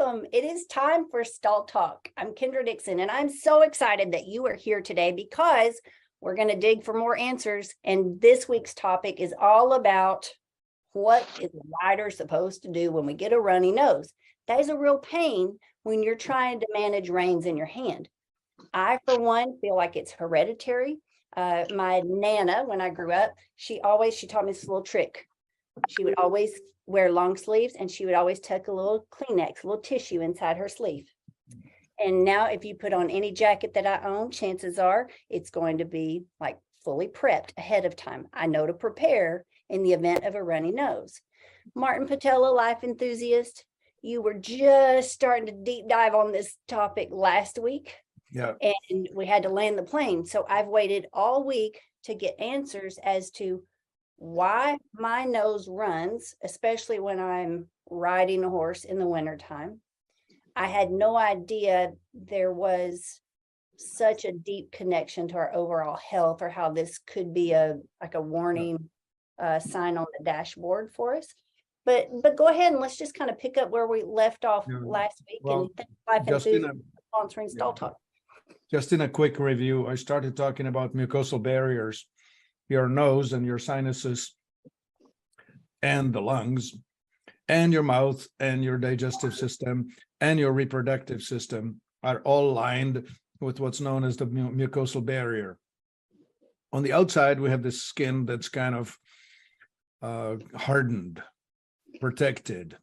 welcome. It is time for Stall Talk. I'm Kendra Dixon, and I'm so excited that you are here today because we're going to dig for more answers. And this week's topic is all about what is a rider supposed to do when we get a runny nose. That is a real pain when you're trying to manage reins in your hand. I, for one, feel like it's hereditary. My Nana, when I grew up, she taught me this little trick. She would always wear long sleeves, and she would always tuck a little Kleenex, a little tissue inside her sleeve. And now if you put on any jacket that I own, chances are it's going to be like fully prepped ahead of time. I know to prepare in the event of a runny nose. Martin Patella, life enthusiast, you were just starting to deep dive on this topic last week. Yeah. And we had to land the plane. So I've waited all week to get answers as to why my nose runs, especially when I'm riding a horse in the wintertime. I had no idea there was such a deep connection to our overall health, or how this could be a warning sign on the dashboard for us. But go ahead and let's just kind of pick up where we left off last week. Well, and thank Life Enthusiast for sponsoring Stall Talk. Just in a quick review, I started talking about mucosal barriers, your nose and your sinuses and the lungs and your mouth and your digestive system and your reproductive system are all lined with what's known as the mucosal barrier. On the outside, we have this skin that's kind of hardened, protected,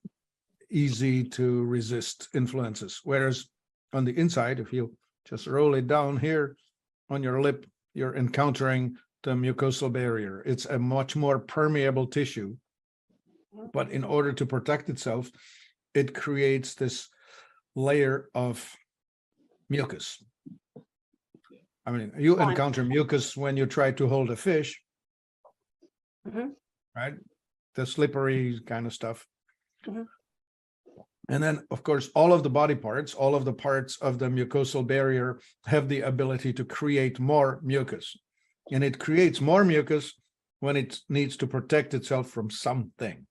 easy to resist influences. Whereas on the inside, if you just roll it down here on your lip, you're encountering the mucosal barrier. It's a much more permeable tissue, but in order to protect itself, it creates this layer of mucus. I mean, you encounter mucus when you try to hold a fish, right? The slippery kind of stuff. And then, of course, all of the body parts, all of the parts of the mucosal barrier have the ability to create more mucus. And it creates more mucus when it needs to protect itself from something.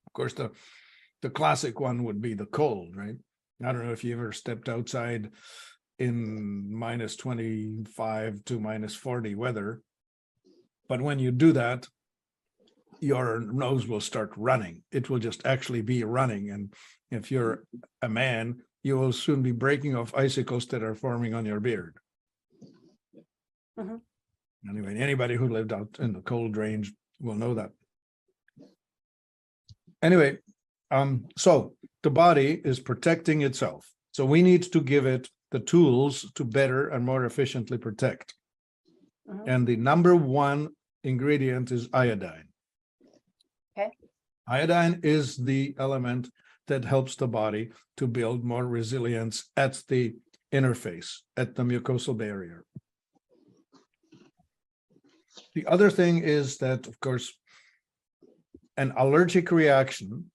Of course, the classic one would be the cold, right? I don't know if you ever stepped outside in minus 25 to minus 40 weather, but when you do that, your nose will start running. It will just actually be running. And if you're a man, you will soon be breaking off icicles that are forming on your beard. Anyway, anybody who lived out in the cold range will know that. Anyway, so the body is protecting itself. So we need to give it the tools to better and more efficiently protect. And the number one ingredient is iodine. Okay. Iodine is the element that helps the body to build more resilience at the interface, at the mucosal barrier. The other thing is that, of course, an allergic reaction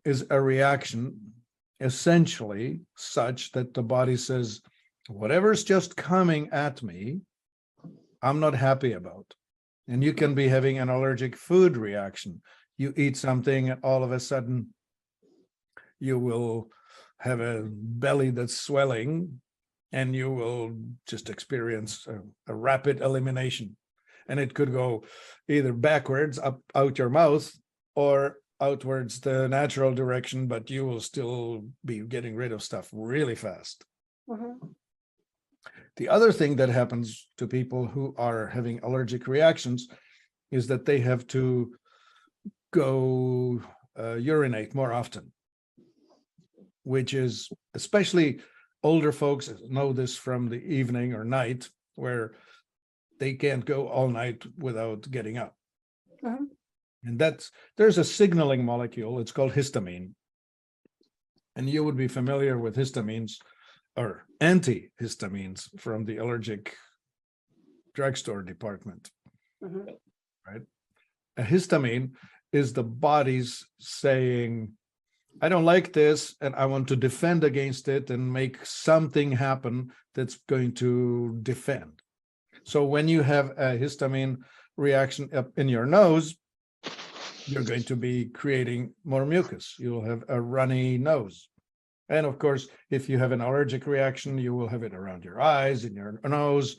is a reaction essentially such that the body says, whatever's just coming at me, I'm not happy about. And you can be having an allergic food reaction. You eat something and all of a sudden you will have a belly that's swelling and you will just experience a rapid elimination. And it could go either backwards up out your mouth or outwards the natural direction, but you will still be getting rid of stuff really fast. The other thing that happens to people who are having allergic reactions is that they have to go urinate more often, which is, especially older folks know this from the evening or night, where they can't go all night without getting up. And there's a signaling molecule, it's called histamine. And you would be familiar with histamines or antihistamines from the allergic drugstore department, right? A histamine is the body's saying, I don't like this and I want to defend against it and make something happen that's going to defend. So when you have a histamine reaction up in your nose, you're going to be creating more mucus. You will have a runny nose. And of course, if you have an allergic reaction, you will have it around your eyes, in your nose,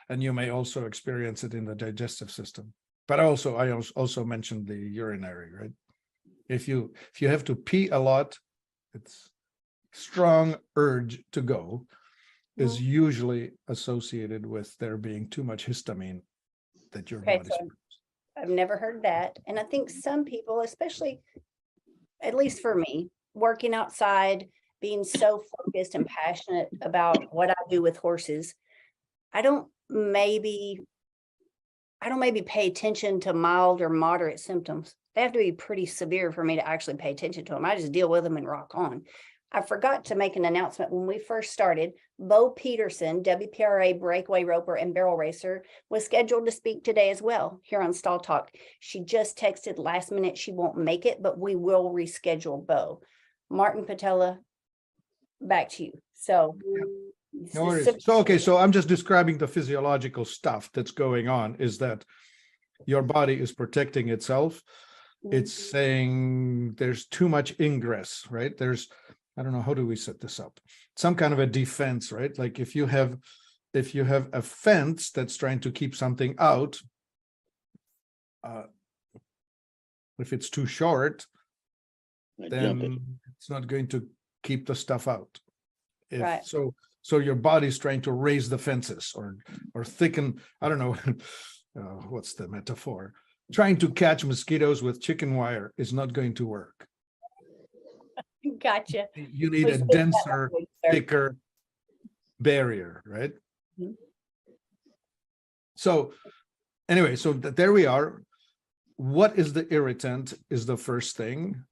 and you may also experience it in the digestive system. But I also mentioned the urinary, right? If you have to pee a lot, it's strong urge to go is usually associated with there being too much histamine that your Okay, body's. so I've never heard that. And I think some people, especially, at least for me, working outside, being so focused and passionate about what I do with horses, I don't maybe pay attention to mild or moderate symptoms. They have to be pretty severe for me to actually pay attention to them. I just deal with them and rock on. I forgot to make an announcement when we first started. Bo Peterson, WPRA breakaway roper and barrel racer, was scheduled to speak today as well here on Stall Talk. She just texted last minute she won't make it, but we will reschedule Bo. Martin Patella, back to you. So, No worries. So, okay, so I'm just describing the physiological stuff that's going on, is that your body is protecting itself. It's saying there's too much ingress, right? There's, I don't know, how do we set this up? Some kind of a defense, right? Like if you have a fence that's trying to keep something out, if it's too short, then it's not going to keep the stuff out. Right. So your body's trying to raise the fences or thicken, I don't know, what's the metaphor? Trying to catch mosquitoes with chicken wire is not going to work. Gotcha. You need a denser, thicker barrier, right? Mhm. So anyway, so there we are. What is the irritant is the first thing.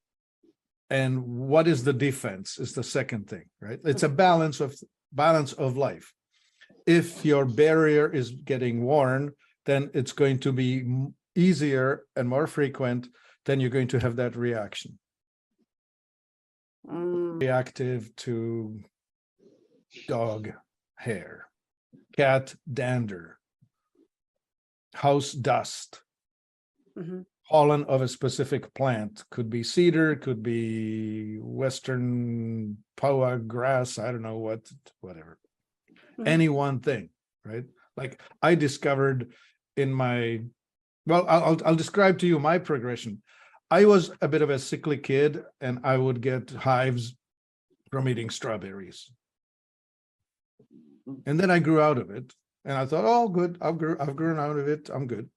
And what is the defense is the second thing, right? It's a balance of life. If your barrier is getting worn, then it's going to be easier and more frequent, then you're going to have that reaction. Reactive to dog hair, cat dander, house dust, pollen of a specific plant, could be cedar, could be western poa grass, I don't know what, whatever. Any one thing, right? Like I discovered in my, well, I'll describe to you my progression. I was a bit of a sickly kid and I would get hives from eating strawberries. And then I grew out of it and I thought, oh, good, I've grown out of it, I'm good.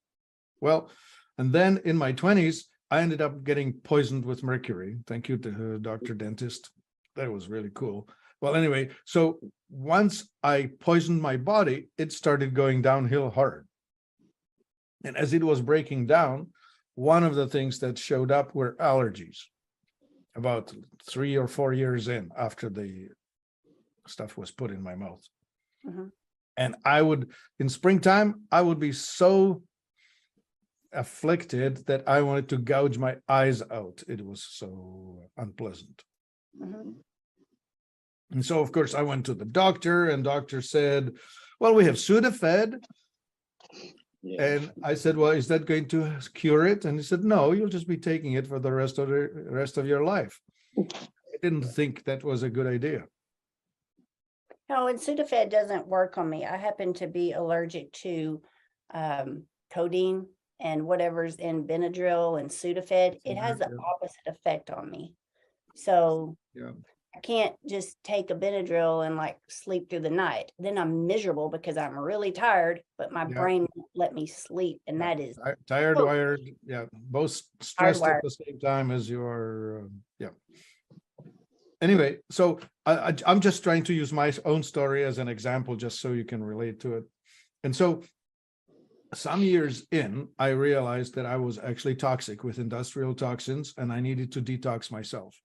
Well, and then in my 20s, I ended up getting poisoned with mercury. Thank you to Dr. Dentist. That was really cool. Well, anyway, so once I poisoned my body, it started going downhill hard. And as it was breaking down, one of the things that showed up were allergies. About 3 or 4 years in after the stuff was put in my mouth. And I would, in springtime, I would be so afflicted that I wanted to gouge my eyes out. It was so unpleasant. And so, of course, I went to the doctor and doctor said, well, we have Sudafed. And I said, well, is that going to cure it? And he said, no, you'll just be taking it for the rest of your life. I didn't think that was a good idea. No, and Sudafed doesn't work on me. I happen to be allergic to codeine and whatever's in Benadryl and Sudafed. It has the opposite effect on me. So I can't just take a Benadryl and like sleep through the night. Then I'm miserable because I'm really tired, but my brain won't let me sleep. And that is tired, wired, both stressed at the same time as your, Anyway, so I'm just trying to use my own story as an example, just so you can relate to it. And so some years in, I realized that I was actually toxic with industrial toxins and I needed to detox myself.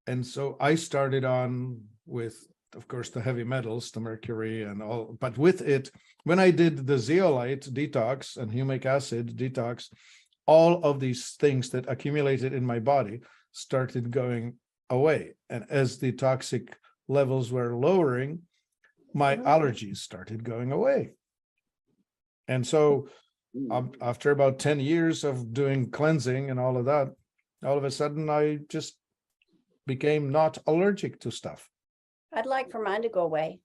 And so I started on with, of course, the heavy metals, the mercury and all, but with it, when I did the zeolite detox and humic acid detox, all of these things that accumulated in my body started going away. And as the toxic levels were lowering, my allergies started going away. And so after about 10 years of doing cleansing and all of that, all of a sudden I just became not allergic to stuff. I'd like for mine to go away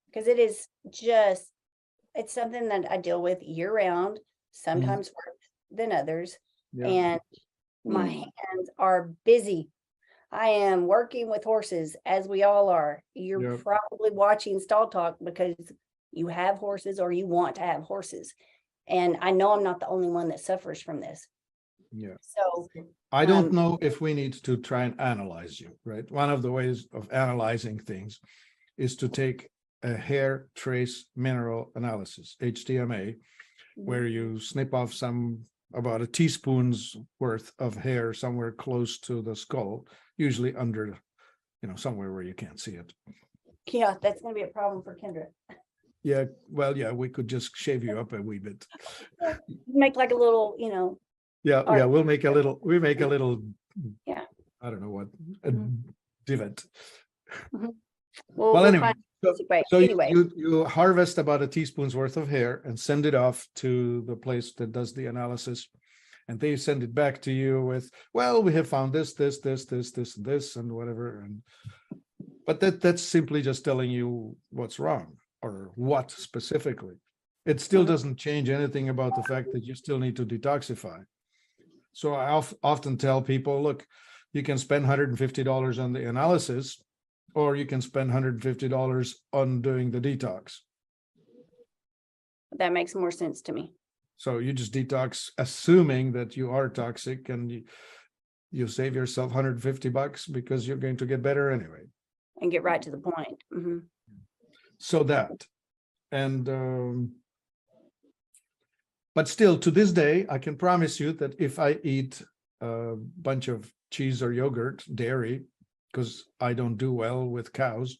because it is just, it's something that I deal with year round, sometimes worse than others. Yeah. And my hands are busy. I am working with horses, as we all are. You're Yeah. probably watching Stall Talk because you have horses or you want to have horses. And I know I'm not the only one that suffers from this. Yeah. So I don't know if we need to try and analyze you, right? One of the ways of analyzing things is to take a hair trace mineral analysis, HTMA, where you snip off about a teaspoon's worth of hair somewhere close to the skull, usually under, somewhere where you can't see it. yeah, that's going to be a problem for Kendra. Yeah, well, yeah, we could just shave you up a wee bit. Make like a little, Yeah, Or- we make a little, Yeah. I don't know what, a divot. Well, Anyway, so anyway, you harvest about a teaspoon's worth of hair and send it off to the place that does the analysis. And they send it back to you with, well, we have found this, and whatever. But that's simply just telling you what's wrong or what specifically. It still doesn't change anything about the fact that you still need to detoxify. So I often tell people, look, you can spend $150 on the analysis, or you can spend $150 on doing the detox. that makes more sense to me. So you just detox, assuming that you are toxic, and you save yourself $150 because you're going to get better anyway. And get right to the point. So that, and but still to this day, I can promise you that if I eat a bunch of cheese or yogurt, dairy, because I don't do well with cows,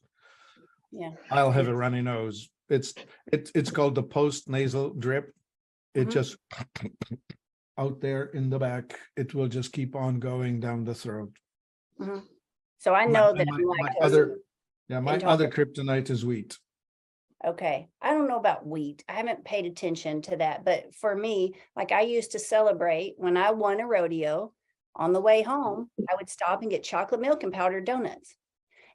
Yeah. I'll have a runny nose. It's called the post-nasal drip. It just out there in the back, it will just keep on going down the throat. So I know that my other kryptonite is wheat. Okay. I don't know about wheat. I haven't paid attention to that. But for me, like I used to celebrate when I won a rodeo. On the way home, I would stop and get chocolate milk and powdered donuts.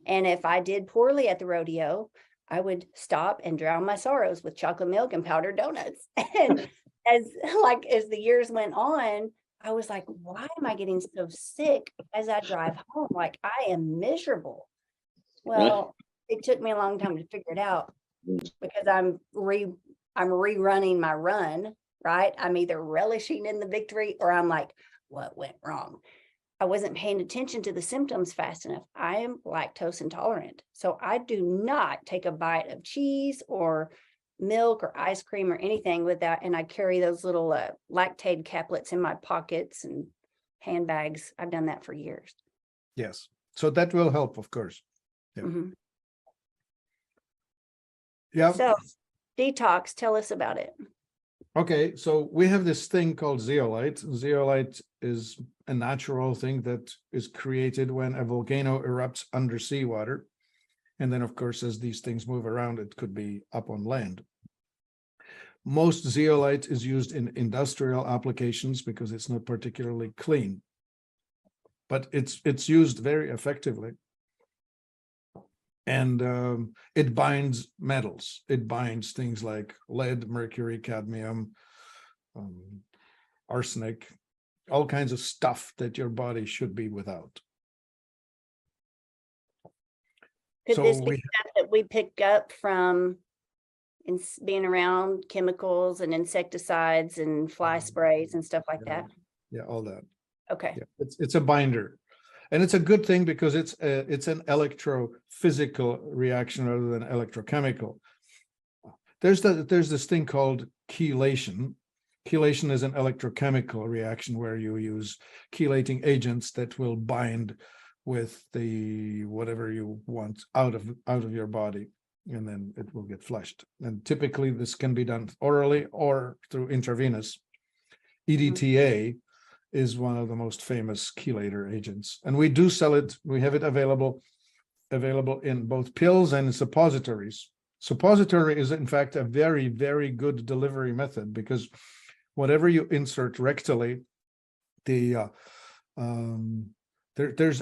And if I did poorly at the rodeo, I would stop and drown my sorrows with chocolate milk and powdered donuts. And as the years went on, I was like, why am I getting so sick as I drive home? Like I am miserable. Well, it took me a long time to figure it out because I'm rerunning my run, right? I'm either relishing in the victory or I'm like, what went wrong? I wasn't paying attention to the symptoms fast enough. I am lactose intolerant. So I do not take a bite of cheese or milk or ice cream or anything with that. And I carry those little lactate caplets in my pockets and handbags. I've done that for years. Yes. So that will help, of course. Yeah. Yeah. So detox, tell us about it. Okay, so we have this thing called zeolite. Zeolite is a natural thing that is created when a volcano erupts under seawater. And then, of course, as these things move around, it could be up on land. Most zeolite is used in industrial applications because it's not particularly clean, but it's used very effectively. And it binds metals. It binds things like lead, mercury, cadmium, arsenic, all kinds of stuff that your body should be without. Could this be stuff that we pick up from being around chemicals and insecticides and fly sprays and stuff like that? Yeah, all that. Okay. Yeah, it's a binder. And it's a good thing because it's an electrophysical reaction rather than electrochemical. There's this thing called chelation. Chelation is an electrochemical reaction where you use chelating agents that will bind with the whatever you want out of your body, and then it will get flushed. And typically this can be done orally or through intravenous. EDTA is one of the most famous chelator agents, and we do sell it. We have it available in both pills and suppositories. Suppository is in fact a very, very good delivery method because whatever you insert rectally, there's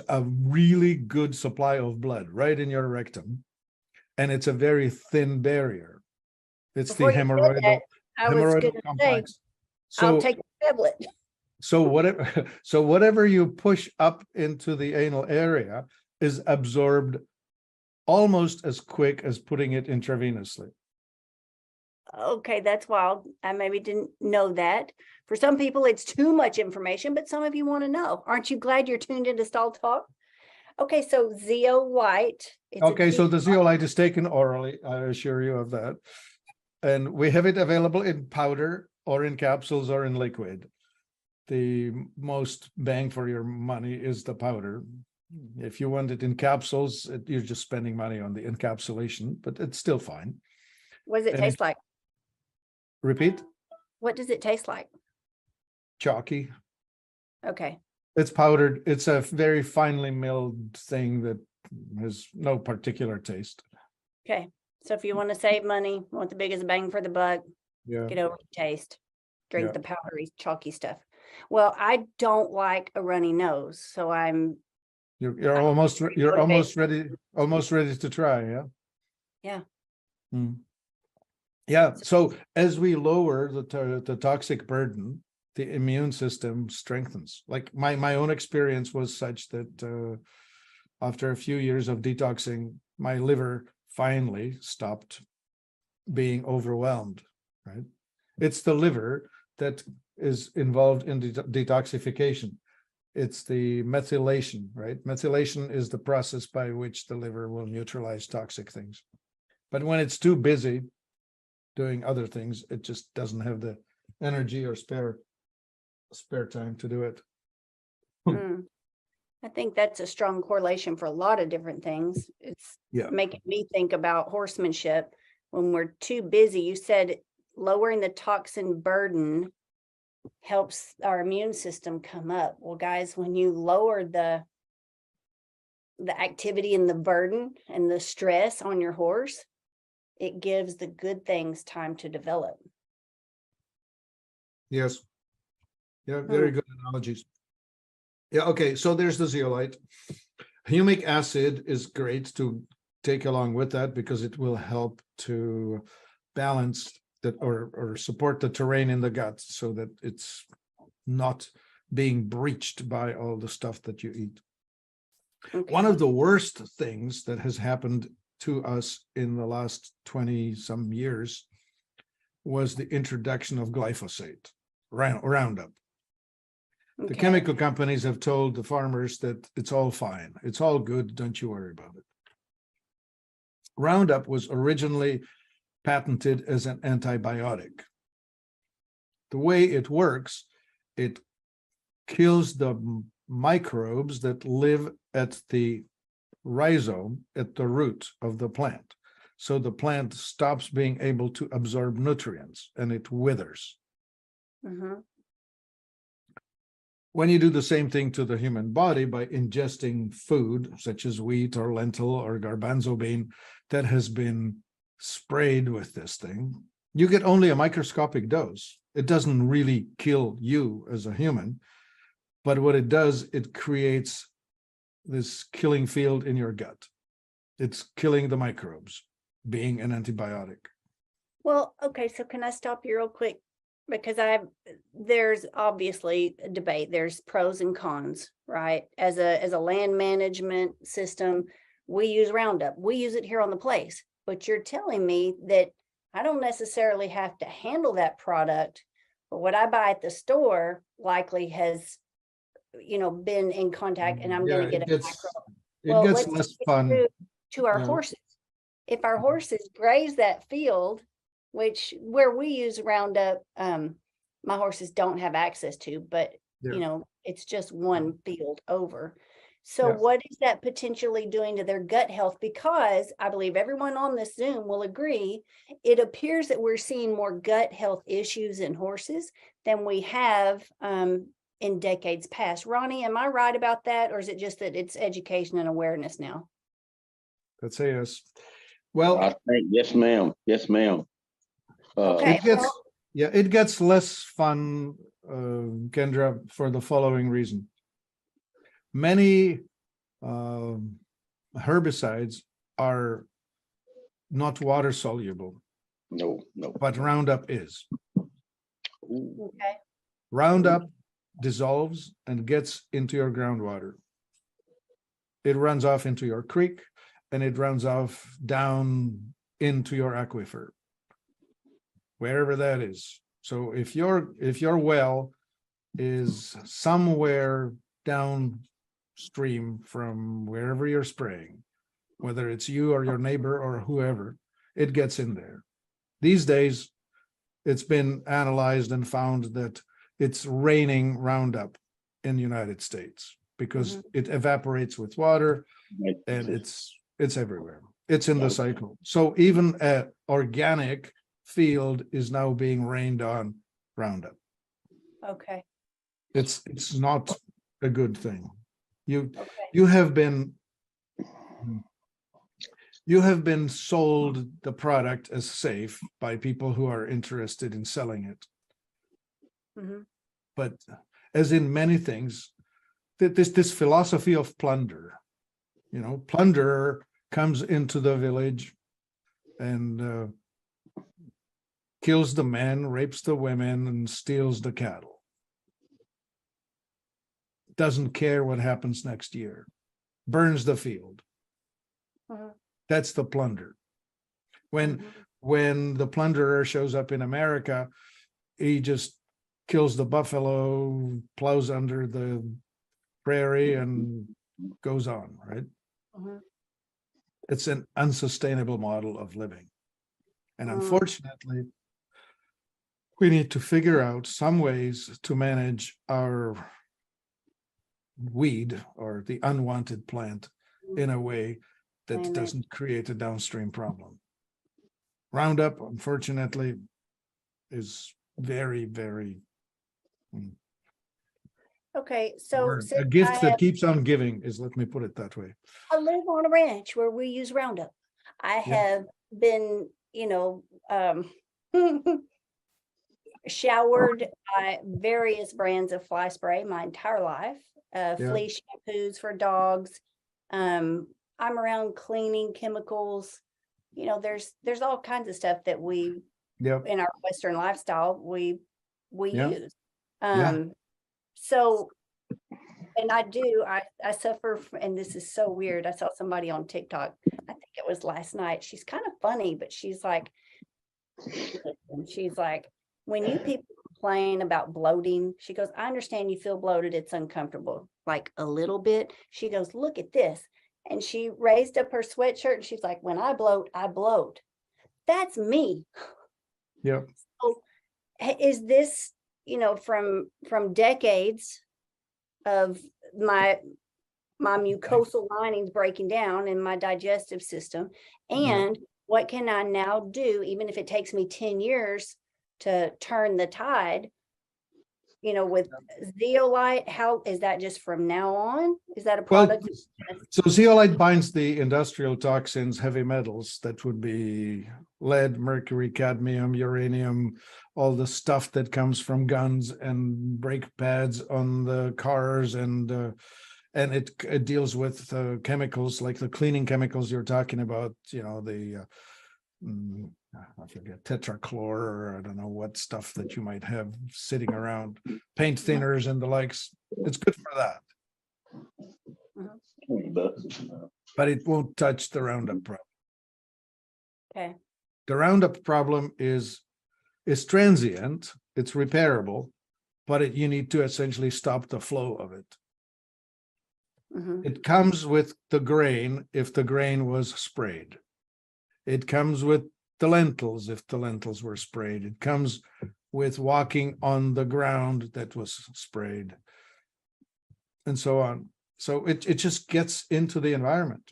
a really good supply of blood right in your rectum, and it's a very thin barrier. It's Before the you said that, I was hemorrhoidal gonna say, complex. I'll So take a tablet. so whatever so whatever you push up into the anal area is absorbed almost as quick as putting it intravenously. Okay, that's wild. I maybe didn't know that. For some people, it's too much information, but some of you want to know. Aren't you glad you're tuned into Stall Talk? Okay, so zeolite. Okay, so the zeolite is taken orally, I assure you of that. And we have it available in powder or in capsules or in liquid. The most bang for your money is the powder. If you want it in capsules, you're just spending money on the encapsulation, but it's still fine. What does it taste like? Repeat? What does it taste like? Chalky. Okay. It's powdered. It's a very finely milled thing that has no particular taste. Okay. So if you want to save money, want the biggest bang for the buck, Yeah. get over the taste, drink Yeah. the powdery, chalky stuff. Well, I don't like a runny nose, so You're almost ready to try, yeah? Yeah. Hmm. Yeah, so as we lower the toxic burden, the immune system strengthens. Like my own experience was such that after a few years of detoxing, my liver finally stopped being overwhelmed, right? It's the liver that is involved in detoxification. It's the methylation, right? Methylation is the process by which the liver will neutralize toxic things. But when it's too busy doing other things, it just doesn't have the energy or spare time to do it. I think that's a strong correlation for a lot of different things. It's making me think about horsemanship. When we're too busy, you said lowering the toxin burden helps our immune system come up. Well, guys, when you lower the activity and the burden and the stress on your horse, it gives the good things time to develop. Yes. Yeah, very good analogies. Yeah, okay, so there's the zeolite. Humic acid is great to take along with that because it will help to balance that or support the terrain in the gut so that it's not being breached by all the stuff that you eat. Okay. One of the worst things that has happened to us in the last 20 some years was the introduction of glyphosate, Roundup. Okay. The chemical companies have told the farmers that it's all fine, it's all good, don't you worry about it. Roundup was originally patented as an antibiotic. The way it works, it kills the microbes that live at the rhizome, at the root of the plant. So the plant stops being able to absorb nutrients and it withers. Mm-hmm. When you do the same thing to the human body by ingesting food such as wheat or lentil or garbanzo bean that has been sprayed with this thing, you get only a microscopic dose. It doesn't really kill you as a human, but what it does, it creates this killing field in your gut. It's killing the microbes, being an antibiotic. Well, okay, so can I stop you real quick? Because there's obviously a debate. There's pros and cons, right? As a land management system, we use Roundup. We use it here on the place. But you're telling me that I don't necessarily have to handle that product, but what I buy at the store likely has, been in contact, and I'm going to get a micro. Well, it gets less fun to our horses. If our horses graze that field, which where we use Roundup, my horses don't have access to, but it's just one field over. So what is that potentially doing to their gut health? Because I believe everyone on this Zoom will agree, it appears that we're seeing more gut health issues in horses than we have in decades past. Ronnie, am I right about that? Or is it just that it's education and awareness now? That's a yes. Well, I think yes, ma'am. Yes, ma'am. Okay. Yeah, it gets less fun, Kendra, for the following reason. Many herbicides are not water soluble, No, no. but Roundup is. Ooh, Okay. Roundup dissolves and gets into your groundwater. It runs off into your creek and it runs off down into your aquifer, wherever that is. So if your well is somewhere downstream from wherever you're spraying, whether it's you or your neighbor or whoever, it gets in there. These days, it's been analyzed and found that it's raining Roundup in the United States because it evaporates with water right. and it's everywhere. It's in the cycle. So even an organic field is now being rained on Roundup. Okay. It's not a good thing. Okay. You have been sold the product as safe by people who are interested in selling it. Mhm. But as in many things, this philosophy of plunder, plunderer comes into the village and kills the men, rapes the women, and steals the cattle. Doesn't care what happens next year, burns the field. Mhm. That's the plunder. When the plunderer shows up in America, he just kills the buffalo, plows under the prairie, and goes on, right? Mhm. It's an unsustainable model of living. And unfortunately, we need to figure out some ways to manage our weed or the unwanted plant in a way that doesn't create a downstream problem. Roundup, unfortunately, is very, very Okay. So a since gift that keeps on giving is, let me put it that way. I live on a ranch where we use Roundup, I Yeah. have been, showered by various brands of fly spray my entire life, flea shampoos for dogs. I'm around cleaning chemicals. There's all kinds of stuff that we Yep. in our Western lifestyle we Yeah. use. Yeah. So, and I suffer, and this is so weird. I saw somebody on TikTok, I think it was last night. She's kind of funny, but she's like, when you people complain about bloating, she goes, I understand you feel bloated. It's uncomfortable, like a little bit. She goes, look at this. And she raised up her sweatshirt and she's like, when I bloat, I bloat. That's me. Yeah. So is this, from decades of my mucosal linings breaking down in my digestive system, and what can I now do, even if it takes me 10 years to turn the tide, with zeolite? How is that just from now on? Is that a product? So zeolite binds the industrial toxins, heavy metals, that would be lead, mercury, cadmium, uranium, all the stuff that comes from guns and brake pads on the cars, and it deals with chemicals like the cleaning chemicals you're talking about, I forget, tetrachlor, or I don't know what stuff that you might have sitting around, paint thinners and the likes. It's good for that. But it won't touch the Roundup problem. Okay. The Roundup problem is transient, it's repairable, but you need to essentially stop the flow of it. It comes with the grain if the grain was sprayed. It comes with the lentils if the lentils were sprayed. It comes with walking on the ground that was sprayed, and so on. So it just gets into the environment.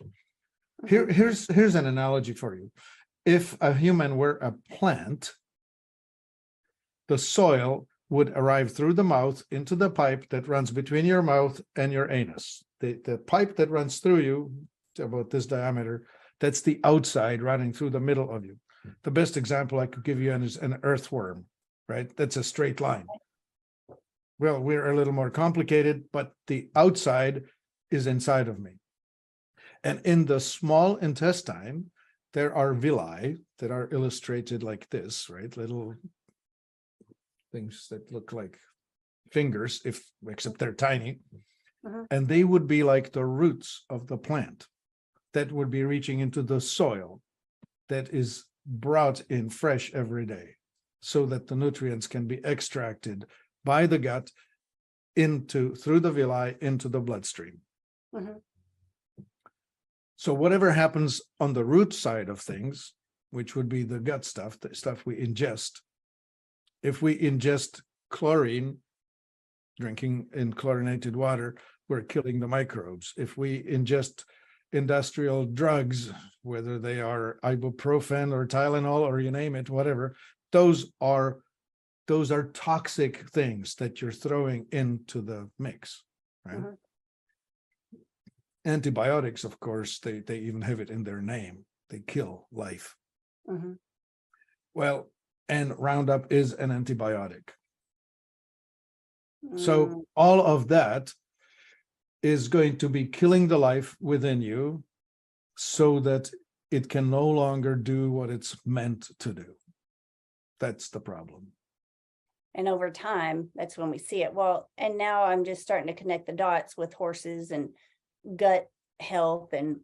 Here's an analogy for you. If a human were a plant, the soil would arrive through the mouth into the pipe that runs between your mouth and your anus. The pipe that runs through you, about this diameter, that's the outside running through the middle of you. The best example I could give you is an earthworm. right? That's a straight line. Well, we're a little more complicated, but the outside is inside of me. And in the small intestine, there are villi that are illustrated like this, right? Little things that look like fingers, except they're tiny. Mhm. And they would be like the roots of the plant that would be reaching into the soil that is brought in fresh every day so that the nutrients can be extracted by the gut through the villi into the bloodstream. Mhm. So whatever happens on the root side of things, which would be the gut stuff, the stuff we ingest, if we ingest chlorine, drinking in chlorinated water, we're killing the microbes. If we ingest industrial drugs, whether they are ibuprofen or Tylenol or you name it, whatever, those are toxic things that you're throwing into the mix, right? Mhm. Antibiotics, of course, they even have it in their name. They kill life. Mhm. Well, and Roundup is an antibiotic. So all of that is going to be killing the life within you so that it can no longer do what it's meant to do. That's the problem. And over time, that's when we see it. Well, and now I'm just starting to connect the dots with horses and gut health. And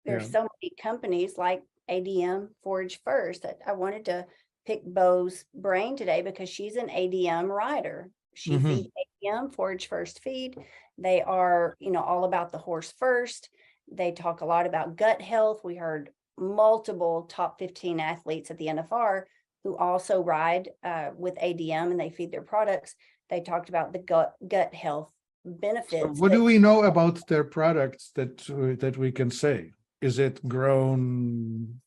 there's Yeah. so many companies like ADM Forage First. I wanted to pick Bo's brain today because she's an ADM rider. She Mhm. feeds ADM Forage First feed. They are, all about the horse first. They talk a lot about gut health. We heard multiple top 15 athletes at the NFR who also ride with ADM and they feed their products. They talked about the gut health So benefits. what do we know about their products that we can say? Is it grown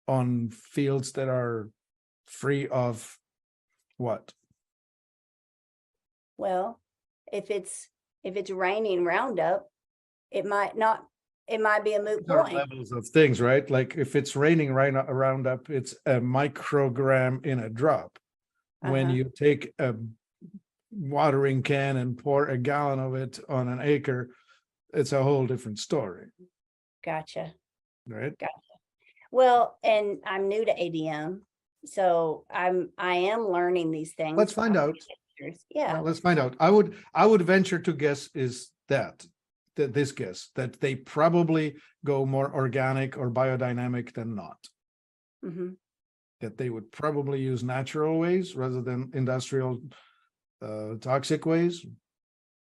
on fields that are free of what? Well, if it's raining Roundup, it might be a moot There are point. levels of things, right? Like if it's raining Roundup, it's a microgram in a drop. When Uh-huh. you take a watering can and pour a gallon of it on an acre, it's a whole different story, Gotcha. right? Well, and I'm new to ADM, so I am learning these things. Let's find out. Yeah. Let's find out. I would venture to guess is that this guess that they probably go more organic or biodynamic than not. Mm-hmm. That they would probably use natural ways rather than industrial toxic ways.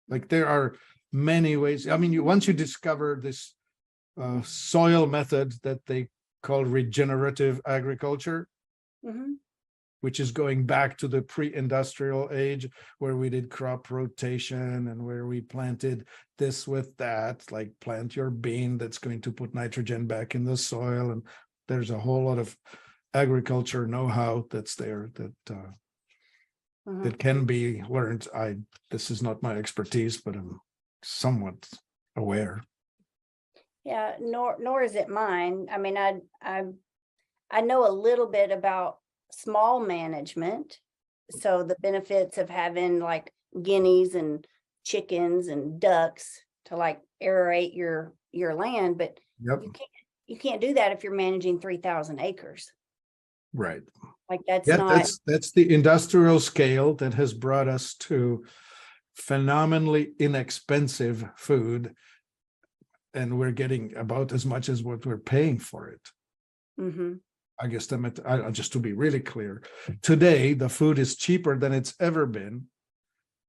Like there are many ways. I mean, once you discover this soil method that they call regenerative agriculture, Mm-hmm. which is going back to the pre-industrial age where we did crop rotation and where we planted this with that, like plant your bean that's going to put nitrogen back in the soil. And there's a whole lot of agriculture know-how that's there that that can be learned. This is not my expertise, but I'm somewhat aware. Yeah, nor is it mine. I mean, I know a little bit about small management. So the benefits of having like guineas and chickens and ducks to like aerate your land, but Yep. you can't do that if you're managing 3,000 acres. Right. Like that's Yeah, not. that's the industrial scale that has brought us to phenomenally inexpensive food, and we're getting about as much as what we're paying for it. Mm-hmm. I guess just to be really clear, today the food is cheaper than it's ever been,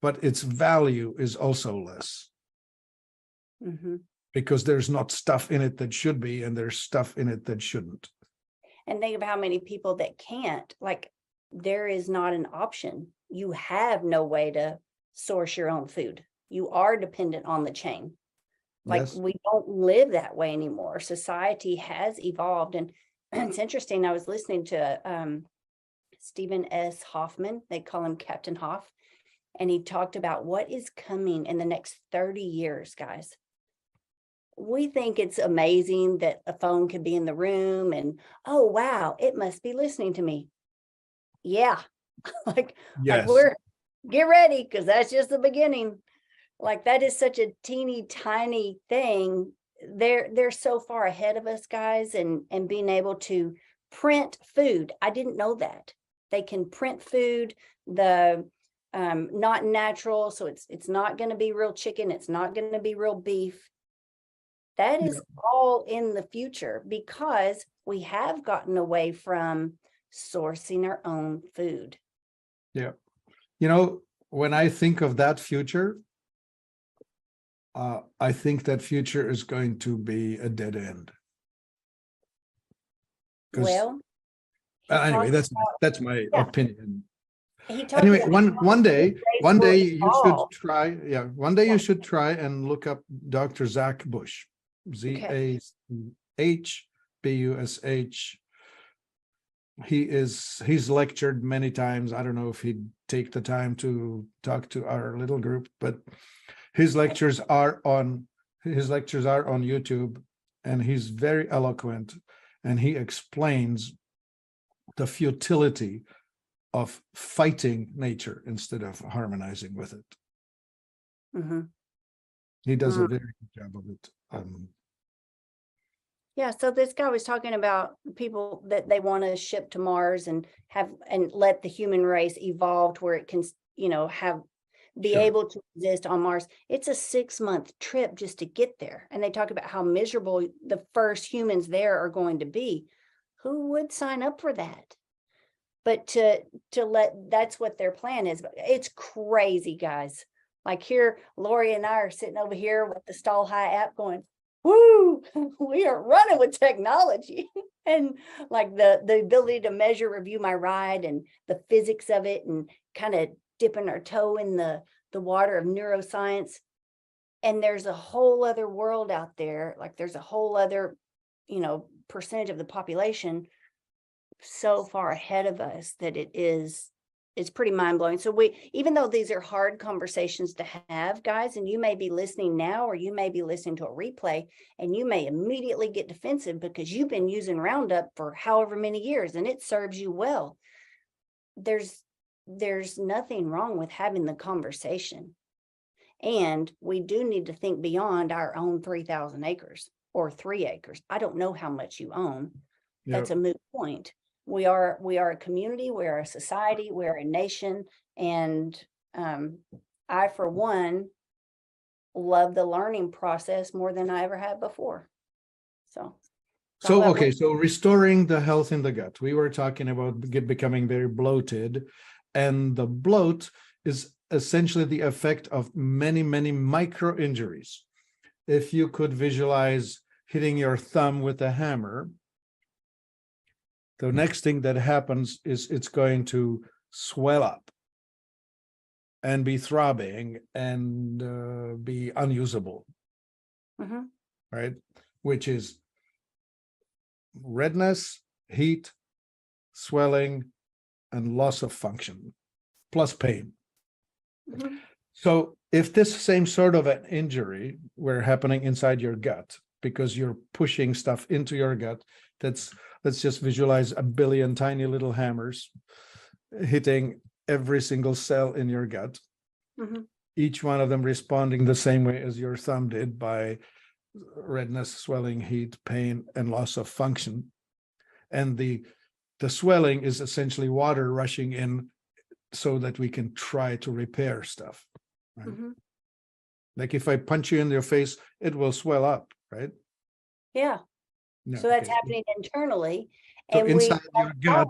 but its value is also less Mm-hmm. because there's not stuff in it that should be, and there's stuff in it that shouldn't. And think of how many people that can't, like, there is not an option. You have no way to source your own food. You are dependent on the chain. Like Yes. we don't live that way anymore. Society has evolved. And it's interesting. I was listening to Stephen S. Hoffman. They call him Captain Hoff. And he talked about what is coming in the next 30 years, guys. We think it's amazing that a phone could be in the room and, oh, wow, it must be listening to me. Yeah, like Yes. we're get ready, because that's just the beginning. Like that is such a teeny tiny thing. They're so far ahead of us, guys, and being able to print food. I didn't know that. They can print food, the not natural, so it's not going to be real chicken, it's not going to be real beef. That is all in the future, because we have gotten away from sourcing our own food. Yeah. You know, when I think of that future, I think that future is going to be a dead end. 'Cause- Well, he anyway, talked that's my yeah. opinion. he talked Anyway, about one day will you should evolve. try. Yeah, one day Yeah. you should try and look up Dr. Zach Bush, ZACHBUSH. He's lectured many times. I don't know if he'd take the time to talk to our little group, but his lectures are on YouTube, and he's very eloquent, and he explains the futility of fighting nature instead of harmonizing with it. Mhm. He does a very good job of it. Yeah, so this guy was talking about people that they want to ship to Mars and have and let the human race evolve to where it can, be Sure. able to exist on Mars. It's a 6-month trip just to get there. And they talk about how miserable the first humans there are going to be. Who would sign up for that? But that's what their plan is. It's crazy, guys. Like here, Lori and I are sitting over here with the Stall High app going, woo, we are running with technology. And like the ability to measure, review my ride and the physics of it, and kind of dipping our toe in the water of neuroscience. And there's a whole other world out there. Like there's a whole other, percentage of the population so far ahead of us that it's pretty mind-blowing. So even though these are hard conversations to have, guys, and you may be listening now, or you may be listening to a replay, and you may immediately get defensive because you've been using Roundup for however many years and it serves you well. There's nothing wrong with having the conversation. And we do need to think beyond our own 3,000 acres or 3 acres. I don't know how much you own. That's a moot point. We are a community, we are a society, we are a nation, and I, for one, love the learning process more than I ever had before. So restoring the health in the gut. We were talking about becoming very bloated, and the bloat is essentially the effect of many, many micro injuries. If you could visualize hitting your thumb with a hammer, the next thing that happens is it's going to swell up and be throbbing and be unusable, right? Which is redness, heat, swelling, and loss of function, plus pain. So if this same sort of an injury were happening inside your gut, because you're pushing stuff into your gut, let's just visualize a billion tiny little hammers hitting every single cell in your gut, each one of them responding the same way as your thumb did, by redness, swelling, heat, pain, and loss of function. And the swelling is essentially water rushing in so that we can try to repair stuff, right? Like if I punch you in your face, it will swell up, right? Yeah. No, So that's okay. happening internally. So And inside your gut,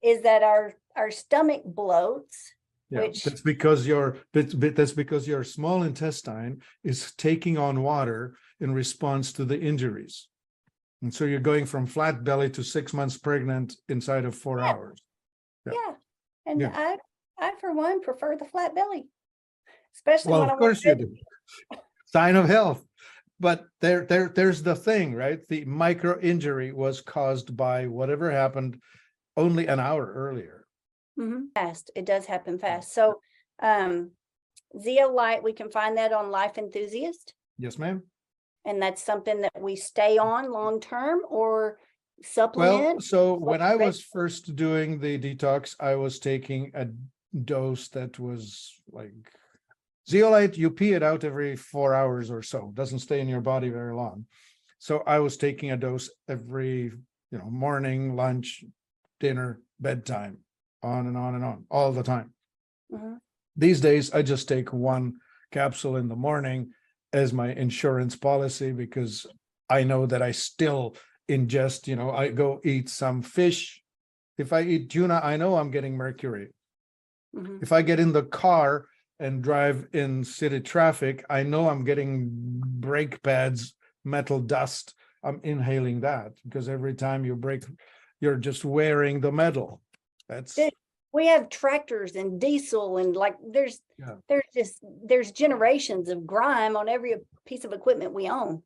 is that our stomach bloats, which that's because your small intestine is taking on water in response to the injuries. And so you're going from flat belly to 6 months pregnant inside of 4 hours. And I for one prefer the flat belly, especially when Of course you do. Sign of health. But there's the thing, right? The micro injury was caused by whatever happened only an hour earlier. Fast. It does happen fast. So zeolite, we can find that on Life Enthusiast. Yes, ma'am. And that's something that we stay on long term, or supplement? So when I Right. was first doing the detox, I was taking a dose that was like zeolite, you pee it out every 4 hours or so, doesn't stay in your body very long. So I was taking a dose every, morning, lunch, dinner, bedtime, on and on and on, all the time. Mhm. These days, I just take one capsule in the morning as my insurance policy because I know that I still ingest, I go eat some fish. If I eat tuna, I know I'm getting mercury. Mhm. If I get in the car and drive in city traffic, I know I'm getting brake pads, metal dust. I'm inhaling that because every time you brake, you're just wearing the metal. That's Dude, we have tractors and diesel and like Yeah. there's generations of grime on every piece of equipment we own.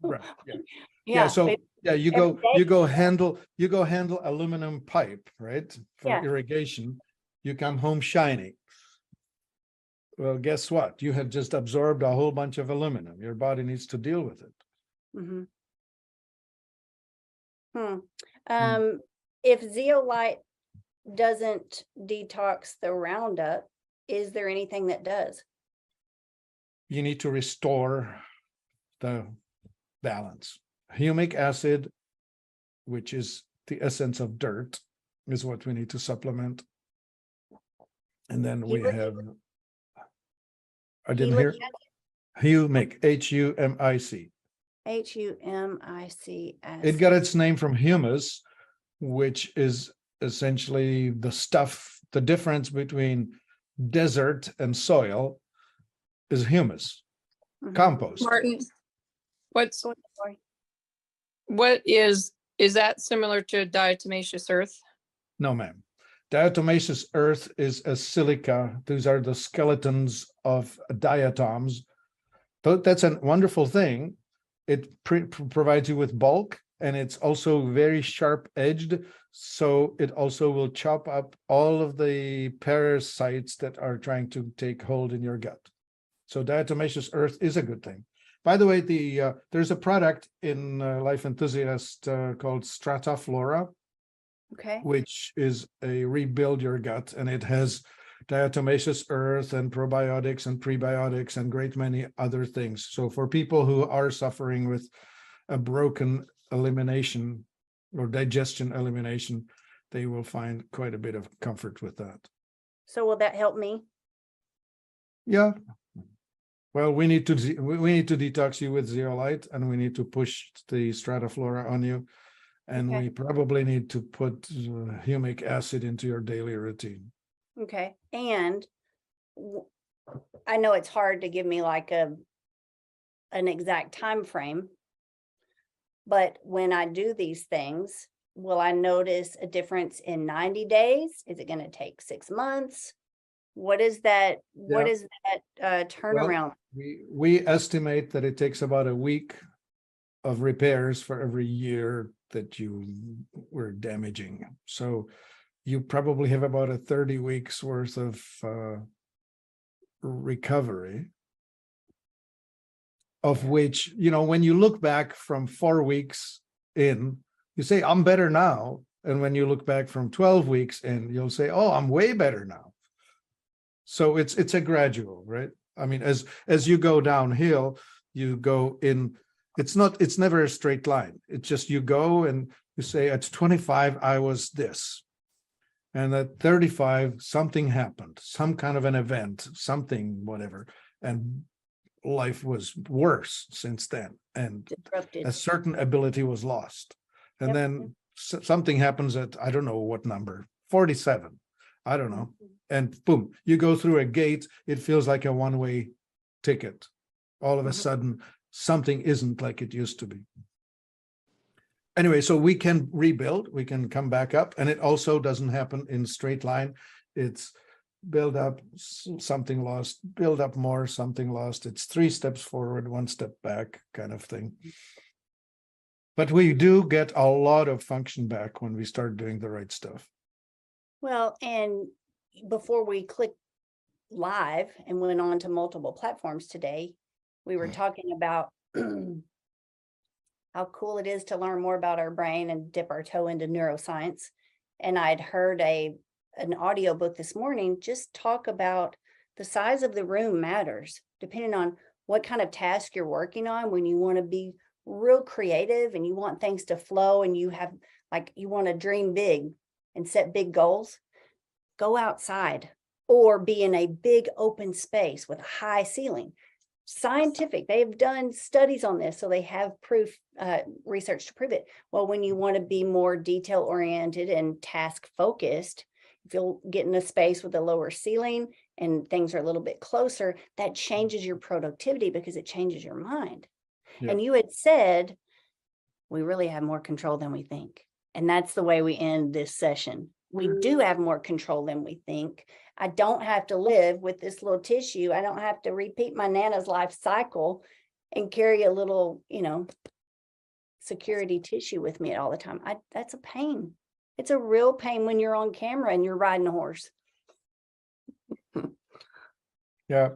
right. Yeah. Yeah, So you every day. go handle aluminum pipe, right? For Yeah. irrigation. You come home shiny. Well, guess what? You have just absorbed a whole bunch of aluminum. Your body needs to deal with it. Mhm. Um, if zeolite doesn't detox the Roundup, is there anything that does? You need to restore the balance. Humic acid, which is the essence of dirt, is what we need to supplement. And then we Humic- have, I didn't hear, humic, Humic. Humic It got its name from humus, which is essentially the stuff, the difference between desert and soil is humus, compost. Martin, what's Sorry. what is that similar to diatomaceous earth? No, ma'am. Diatomaceous earth is a silica. These are the skeletons of diatoms. That's a wonderful thing. It provides you with bulk, and it's also very sharp edged. So it also will chop up all of the parasites that are trying to take hold in your gut. So diatomaceous earth is a good thing. By the way, there's a product in Life Enthusiast called Strataflora, Okay. which is a rebuild your gut, and it has diatomaceous earth and probiotics and prebiotics and great many other things. So for people who are suffering with a broken elimination or digestion elimination, they will find quite a bit of comfort with that. So will that help me? Yeah. Well, we need to detox you with zeolite, and we need to push the Strataflora on you. And Okay. we probably need to put humic acid into your daily routine. Okay. And I know it's hard to give me like an exact time frame, but when I do these things, will I notice a difference in 90 days? Is it going to take 6 months? What is that? What Yeah. is that turnaround? We estimate that it takes about a week of repairs for every year that you were damaging. So you probably have about a 30 weeks worth of recovery, of which, when you look back from 4 weeks in, you say, I'm better now. And when you look back from 12 weeks in, you'll say, oh, I'm way better now. So it's a gradual, right? I mean, as you go downhill, you go in, it's never a straight line. It's just you go and you say, at 25, I was this. And at 35, something happened, some kind of an event, something, whatever. And life was worse since then. And Disrupted. a certain ability was lost. And Yep. then something happens at, I don't know what number, 47. I don't know. And boom, you go through a gate. It feels like a one-way ticket. All of a sudden, something isn't like it used to be. Anyway, so we can rebuild, we can come back up, and it also doesn't happen in straight line. It's build up, something lost, build up more, something lost. It's 3 steps forward, 1 step back kind of thing. But we do get a lot of function back when we start doing the right stuff. Well, and before we click live and went on to multiple platforms today, we were talking about how cool it is to learn more about our brain and dip our toe into neuroscience. And I'd heard an audiobook this morning just talk about the size of the room matters depending on what kind of task you're working on. When you want to be real creative and you want things to flow and you have like you want to dream big and set big goals, go outside or be in a big open space with a high ceiling. Scientific, they've done studies on this, so they have proof, research to prove it. Well, when you want to be more detail oriented and task focused, if you'll get in a space with a lower ceiling and things are a little bit closer, that changes your productivity because it changes your mind. Yeah. And you had said we really have more control than we think. And that's the way we end this session. We do have more control than we think. I don't have to live with this little tissue. I don't have to repeat my Nana's life cycle and carry a little, security tissue with me all the time. That's a pain. It's a real pain when you're on camera and you're riding a horse. Yeah.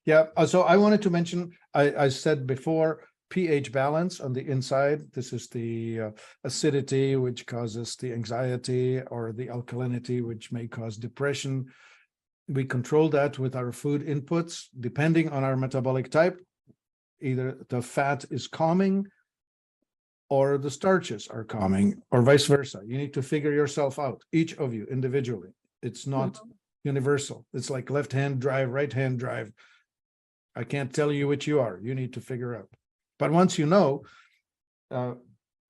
Yeah. So I wanted to mention, I said before, pH balance on the inside. This is the acidity, which causes the anxiety, or the alkalinity, which may cause depression. We control that with our food inputs, depending on our metabolic type. Either the fat is calming or the starches are calming, or vice versa. You need to figure yourself out, each of you individually. It's not universal. It's like left-hand drive, right-hand drive. I can't tell you which you are. You need to figure out. But once you know,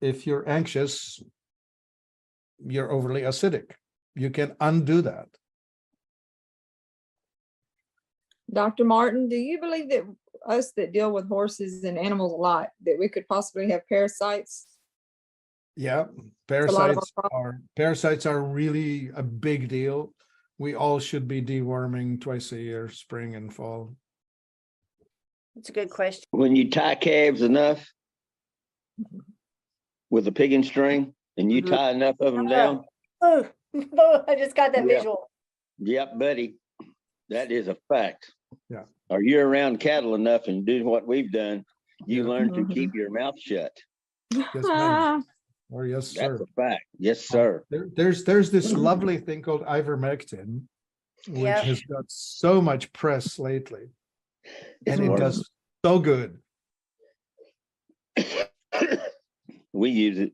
if you're anxious, you're overly acidic. You can undo that. Dr. Martin, do you believe that us that deal with horses and animals a lot, that we could possibly have parasites? Yeah, a lot of parasites are really a big deal. We all should be deworming twice a year, spring and fall. That's a good question. When you tie calves enough with a pigging string and you Mhm. tie enough of them down, Oh, I just got that Yeah. visual. yep, buddy, that is a fact. Yeah. Or you're around cattle enough and do what we've done, you Yeah. learn to keep your mouth shut. Yes, ma'am. Or yes, That's sir. a fact. Yes, sir. There's this lovely thing called ivermectin, which Yeah. has got so much press lately, and it wonderful. does so good. We use it.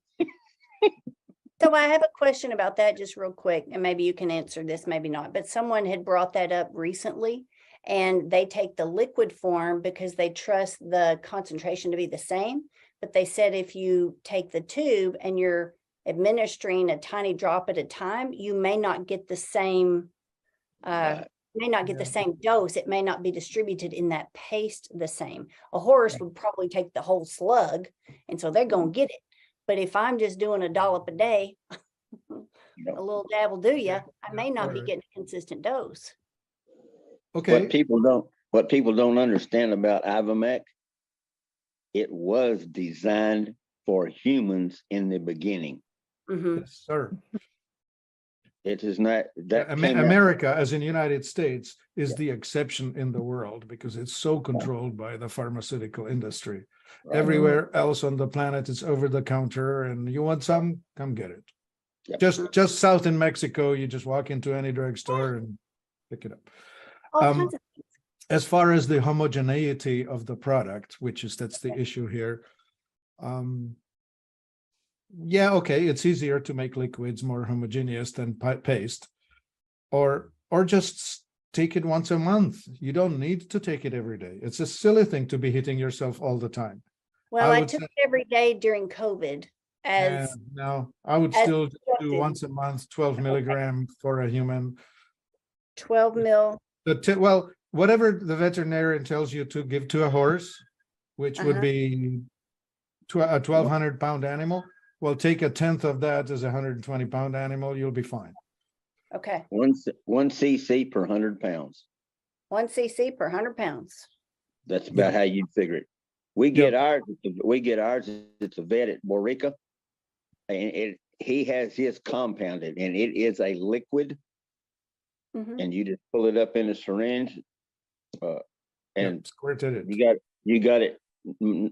So I have a question about that just real quick, and maybe you can answer this, maybe not, but someone had brought that up recently, and they take the liquid form because they trust the concentration to be the same. But they said if you take the tube and you're administering a tiny drop at a time, you may not get the same Right. the same dose. It may not be distributed in that paste the same. A horse would probably take the whole slug, and so they're going to get it. But if I'm just doing a dollop a day, a little dab will do you. I may not be Right. getting a consistent dose. Okay. What people don't understand about Ivomec, it was designed for humans in the beginning. Mhm. Yes, sir. It is not that came out- America, as in United States, is the exception in the world because it's so controlled by the pharmaceutical industry. Right. Everywhere else on the planet, it's over the counter, and you want some, come get it. Yep. Just south in Mexico, you just walk into any drugstore and pick it up. All Um, kinds of things. As far as the homogeneity of the product, that's the issue here. Yeah, okay, it's easier to make liquids more homogeneous than paste, or just take it once a month. You don't need to take it every day. It's a silly thing to be hitting yourself all the time. Well, I I would took say- it every day during COVID as No, I would as still do instructed. once a month, 12 milligram for a human. 12 mil. Well, whatever the veterinarian tells you to give to a horse, which would Uh-huh. be a 1,200 pound animal. Well, take a tenth of that as a 120 pound animal, you'll be fine. Okay. one cc per 100 pounds. 1 cc per 100 pounds. That's about how you figure it. We get ours. It's a vet at Borica, and he has his compounded, and it is a liquid, Mhm. and you just pull it up in a syringe, and Squirted it. you got it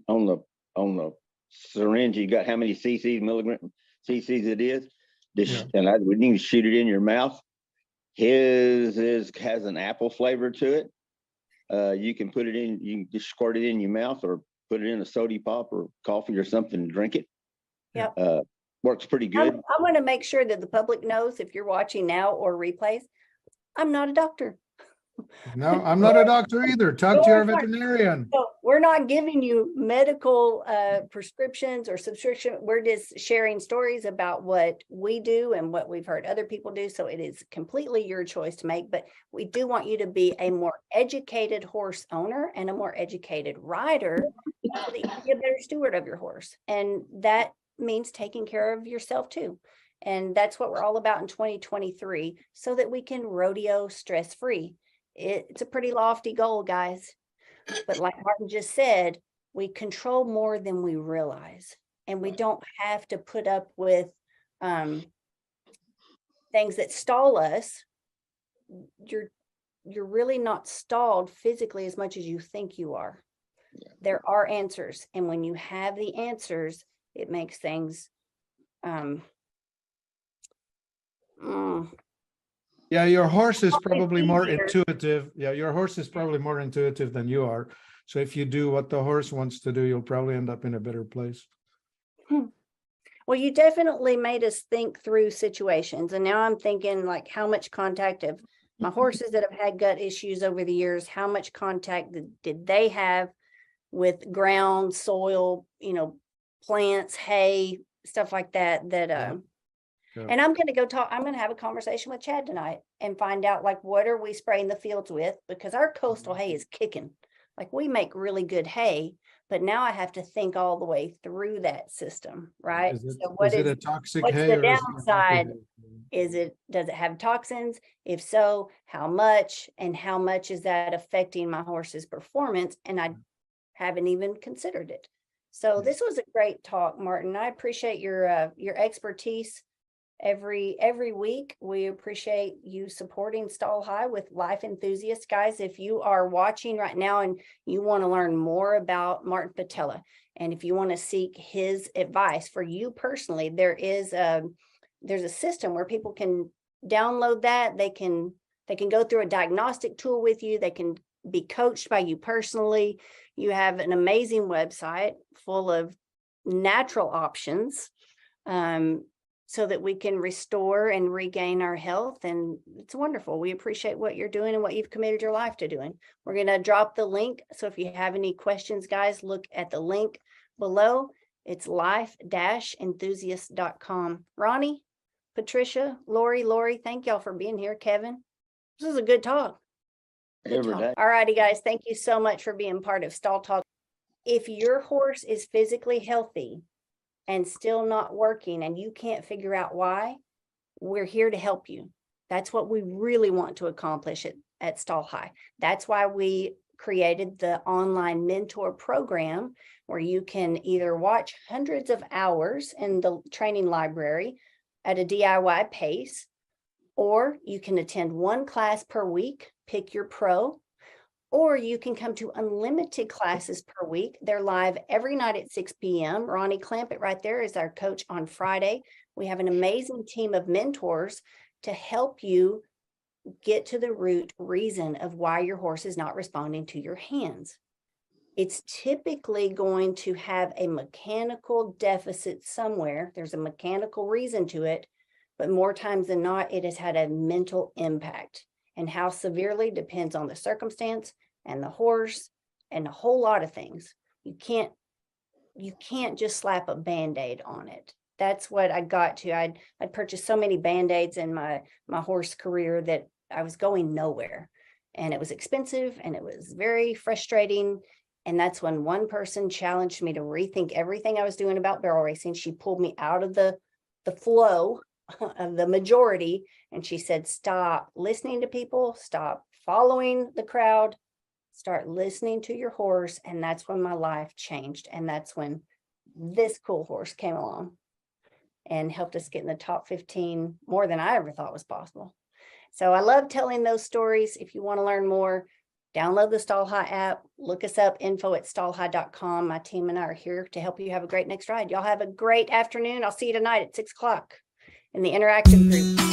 on the syringe, you got how many cc's it is. Yeah. And we need to shoot it in your mouth. His has an apple flavor to it. You can put it in, you can just squirt it in your mouth or put it in a soda pop or coffee or something and drink it. Yep. Works pretty good. I want to make sure that the public knows, if you're watching now or replays, I'm not a doctor. No, I'm not a doctor either. Talk to your veterinarian. So we're not giving you medical prescriptions or subscription. We're just sharing stories about what we do and what we've heard other people do. So it is completely your choice to make, but we do want you to be a more educated horse owner and a more educated rider so that you can be a better steward of your horse. And that means taking care of yourself too. And that's what we're all about in 2023, so that we can rodeo stress-free. It's a pretty lofty goal, guys. But like Martin just said, we control more than we realize. And we don't have to put up with things that stall us. You're really not stalled physically as much as you think you are. Yeah. There are answers. And when you have the answers, it makes things Yeah, your horse is probably more easier. intuitive. Yeah, your horse is probably more intuitive than you are. So if you do what the horse wants to do, you'll probably end up in a better place. Well, you definitely made us think through situations. And now I'm thinking, like, how much contact of my horses that have had gut issues over the years, how much contact did they have with ground, soil, plants, hay, stuff like that, Yeah. and I'm going to have a conversation with Chad tonight and find out, like, what are we spraying the fields with? Because our coastal hay is kicking. Like, we make really good hay, but now I have to think all the way through that system, right? Is it, So what is it is a toxic what's hay the or is it a downside? healthy hay? Does it have toxins? If so, how much? And how much is that affecting my horse's performance? And I haven't even considered it. So Yeah. this was a great talk, Martin. I appreciate your expertise every week. We appreciate you supporting Stall High with Life Enthusiasts. Guys, if you are watching right now and you want to learn more about Martin Patella, and if you want to seek his advice for you personally, there's a system where people can download that. They can go through a diagnostic tool with you. They can be coached by you personally. You have an amazing website full of natural options, so that we can restore and regain our health. And it's wonderful. We appreciate what you're doing and what you've committed your life to doing. We're going to drop the link. So if you have any questions, guys, look at the link below. It's life-enthusiast.com. Ronnie, Patricia, Lori, thank y'all for being here. Kevin, this is a good talk. Every day. All righty, guys. Thank you so much for being part of Stall Talk. If your horse is physically healthy and still not working and you can't figure out why, we're here to help you. That's what we really want to accomplish at Stall High. That's why we created the online mentor program, where you can either watch hundreds of hours in the training library at a DIY pace, or you can attend one class per week, pick your pro, or you can come to unlimited classes per week. They're live every night at 6 p.m. Ronnie Clampett right there is our coach on Friday. We have an amazing team of mentors to help you get to the root reason of why your horse is not responding to your hands. It's typically going to have a mechanical deficit somewhere. There's a mechanical reason to it, but more times than not, it has had a mental impact. And how severely depends on the circumstance and the horse and a whole lot of things. You can't just slap a Band-Aid on it. That's what I got to. I'd purchased so many Band-Aids in my horse career that I was going nowhere. And it was expensive and it was very frustrating. And that's when one person challenged me to rethink everything I was doing about barrel racing. She pulled me out of the flow of the majority. And she said, stop listening to people, stop following the crowd, start listening to your horse. And that's when my life changed. And that's when this cool horse came along and helped us get in the top 15 more than I ever thought was possible. So I love telling those stories. If you want to learn more, Download the Stall High app, look us up, info@stallhigh.com. My team and I are here to help you have a great next ride. Y'all have a great afternoon. I'll see you tonight at 6 o'clock in the interactive group.